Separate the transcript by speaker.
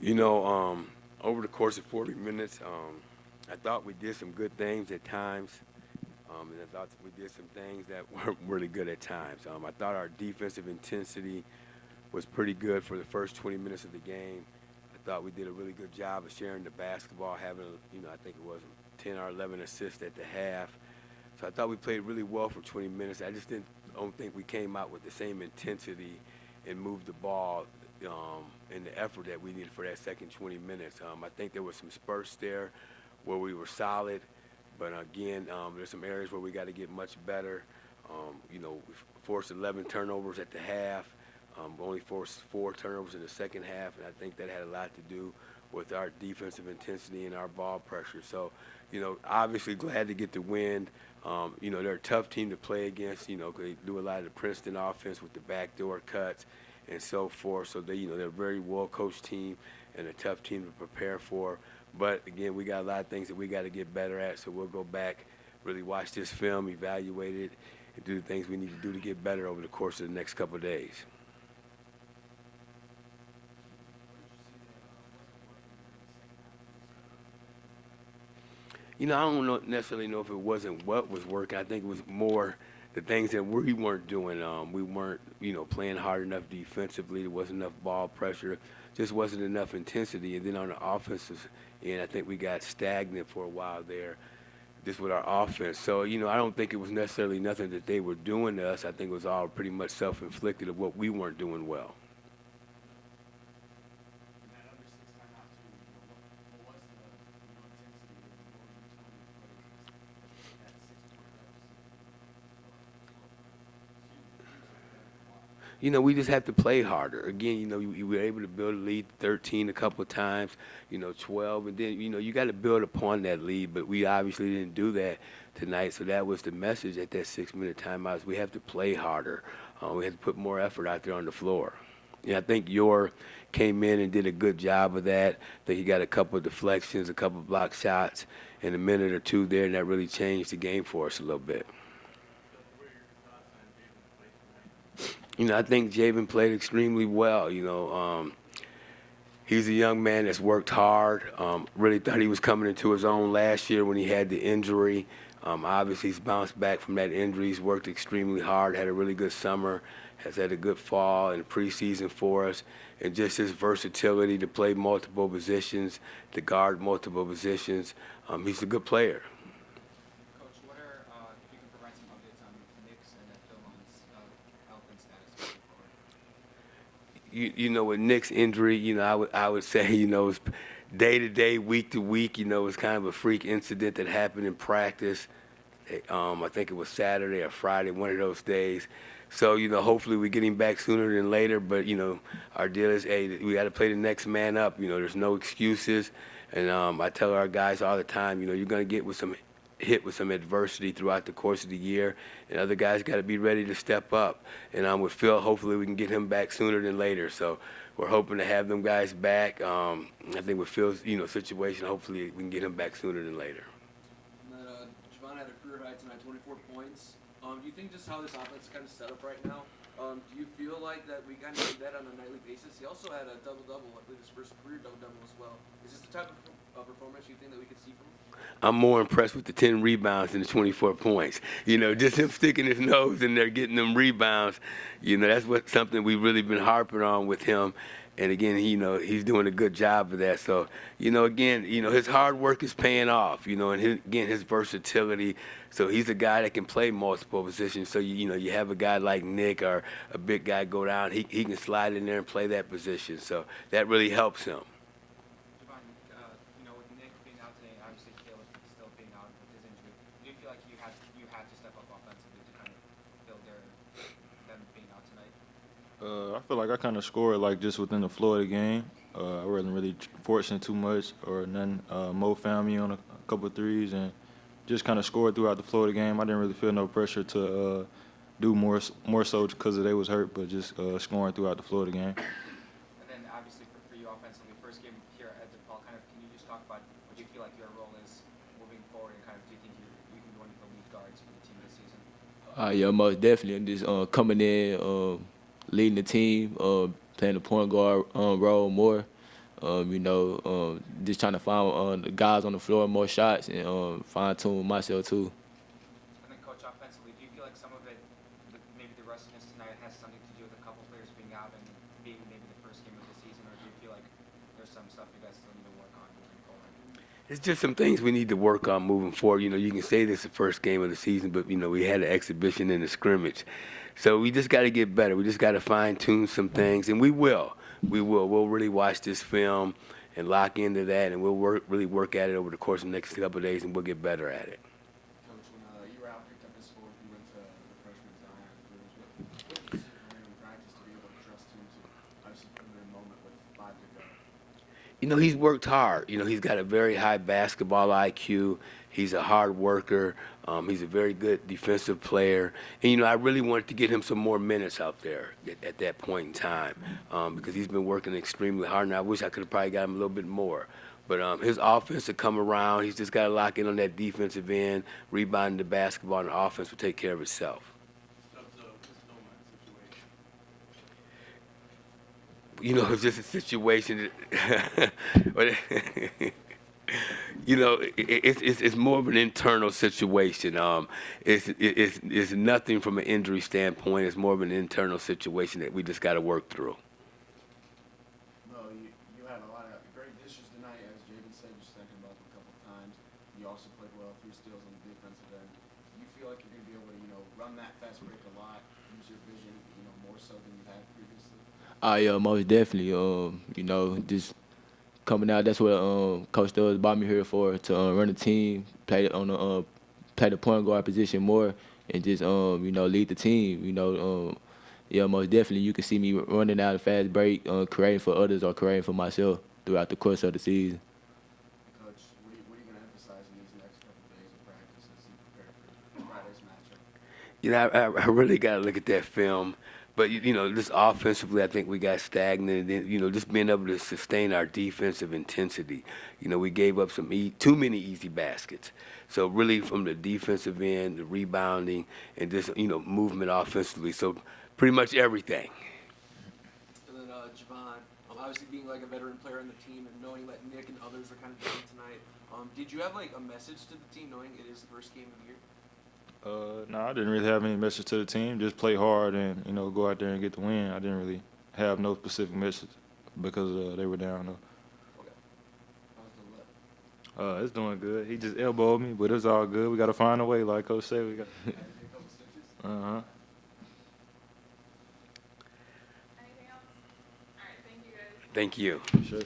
Speaker 1: You know, over the course of 40 minutes, I thought we did some good things at times, and I thought we did some things that weren't really good at times. I thought our defensive intensity was pretty good for the first 20 minutes of the game. I thought we did a really good job of sharing the basketball, having, I think it was 10 or 11 assists at the half. So I thought we played really well for 20 minutes. I just don't think we came out with the same intensity and moved the ball and the effort that we needed for that second 20 minutes. I think there were some spurts there where we were solid, but again, there's some areas where we got to get much better. We forced 11 turnovers at the half. Only forced 4 turnovers in the second half, and I think that had a lot to do with our defensive intensity and our ball pressure. So, obviously glad to get the win. They're a tough team to play against. They do a lot of the Princeton offense with the backdoor cuts and so forth. So they're a very well-coached team and a tough team to prepare for. But again, we got a lot of things that we got to get better at. So we'll go back, really watch this film, evaluate it, and do the things we need to do to get better over the course of the next couple of days. I don't necessarily know if it wasn't what was working. I think it was more the things that we weren't doing. We weren't, playing hard enough defensively. There wasn't enough ball pressure. Just wasn't enough intensity. And then on the offensive end, I think we got stagnant for a while there, just with our offense. So, I don't think it was necessarily nothing that they were doing to us. I think it was all pretty much self-inflicted of what we weren't doing well. We just have to play harder. Again, we were able to build a lead 13 a couple of times, 12, and then, you got to build upon that lead, but we obviously didn't do that tonight, so that was the message at that 6-minute timeout is we have to play harder. We have to put more effort out there on the floor. I think Yor came in and did a good job of that. I think he got a couple of deflections, a couple of block shots in a minute or two there, and that really changed the game for us a little bit. I think Javan played extremely well. He's a young man that's worked hard. Really thought he was coming into his own last year when he had the injury. Obviously, he's bounced back from that injury. He's worked extremely hard, had a really good summer, has had a good fall and preseason for us. And just his versatility to play multiple positions, to guard multiple positions. He's a good player. With Nick's injury, I would say, it's day to day, week to week. It's kind of a freak incident that happened in practice. I think it was Saturday or Friday, one of those days. So, hopefully we get him back sooner than later. But, our deal is, hey, we got to play the next man up. There's no excuses. And I tell our guys all the time, you're going to get hit with some adversity throughout the course of the year, and other guys got to be ready to step up. And with Phil, hopefully we can get him back sooner than later. So we're hoping to have them guys back. I think with Phil's situation, hopefully we can get him back sooner than later.
Speaker 2: And then, Javan had a career high tonight, 24 points. Do you think just how this offense is kind of set up right now? Do you feel like that we kind of do that on a nightly basis? He also had a double-double, I believe his first career double-double as well. Is this the type of performance you think that we could see from him?
Speaker 1: I'm more impressed with the 10 rebounds than the 24 points. Just him sticking his nose in there, getting them rebounds. That's something we've really been harping on with him. And again, he's doing a good job of that. So, again, his hard work is paying off, and his versatility. So he's a guy that can play multiple positions. So, you have a guy like Nick or a big guy go down, he can slide in there and play that position. So that really helps him.
Speaker 3: I feel like I kind of scored just within the flow of the game. I wasn't really forcing too much or nothing. Mo found me on a couple of threes and just kind of scored throughout the flow of the game. I didn't really feel no pressure to do more so because they was hurt, but just scoring throughout the flow of the game.
Speaker 4: And then obviously for you offensively, first game here at DePaul, can you just talk about what you feel like your role is moving forward, and do you think you can be one of the lead guards for the team this season?
Speaker 5: Yeah, most definitely. I'm just coming in, leading the team, playing the point guard role more. Just trying to find the guys on the floor more shots and fine tune myself too.
Speaker 4: And then, coach, offensively, do you feel like some of it, maybe the rustiness tonight, has something to do with a couple players being out and being maybe the first game of the season, or do you feel like there's some stuff you guys still need to work on moving forward?
Speaker 1: It's just some things we need to work on moving forward. You can say this is the first game of the season, but we had an exhibition and a scrimmage, so we just got to get better. We just got to fine tune some things, and we will. We will. We'll really watch this film and lock into that, and we'll really work at it over the course of the next couple of days, and we'll get better at it.
Speaker 6: Coach, when you were out, picked up his score, you went to the freshman Zion Cruz. What decision made in practice to be able to trust him to obviously put him in a moment with 5 to go?
Speaker 1: He's worked hard. He's got a very high basketball IQ. He's a hard worker. He's a very good defensive player. And, I really wanted to get him some more minutes out there at that point in time because he's been working extremely hard, and I wish I could have probably got him a little bit more. But his offense will come around. He's just got to lock in on that defensive end, rebounding the basketball, and the offense will take care of itself. It's just a situation that, it's more of an internal situation. It's nothing from an injury standpoint. It's more of an internal situation that we just got to work through.
Speaker 6: No, you had a lot of great dishes tonight, as Javan said. Just thinking about them a couple of times. You also played well, 3 steals on the defensive end. Do you feel like you're going to be able to, run that fast break a lot, use your vision, more so than you had previously?
Speaker 5: Yeah, most definitely. Just coming out. That's what Coach Stubbs brought me here for, to run the team, play the point guard position more, and just lead the team. Most definitely you can see me running out a fast break, creating for others or creating for myself throughout the course of the season.
Speaker 6: Coach, what are you going to emphasize in these next couple of days of practice as you prepare for Friday's matchup?
Speaker 1: I really got to look at that film. But, just offensively, I think we got stagnant. And, just being able to sustain our defensive intensity. We gave up too many easy baskets. So really from the defensive end, the rebounding, and just, movement offensively. So pretty much everything.
Speaker 2: And then Javan, obviously being like a veteran player on the team and knowing that Nick and others are kind of down tonight, did you have like a message to the team knowing it is the first game of the year?
Speaker 3: No, I didn't really have any message to the team. Just play hard and, go out there and get the win. I didn't really have no specific message because they were down, though.
Speaker 2: Okay. How's the lip?
Speaker 3: It's doing good. He just elbowed me, but it's all good. We got to find a way, like Coach said. We got.
Speaker 6: A couple stitches?
Speaker 3: Uh-huh.
Speaker 7: Anything else? All right, thank you guys.
Speaker 1: Thank you.
Speaker 3: Sure.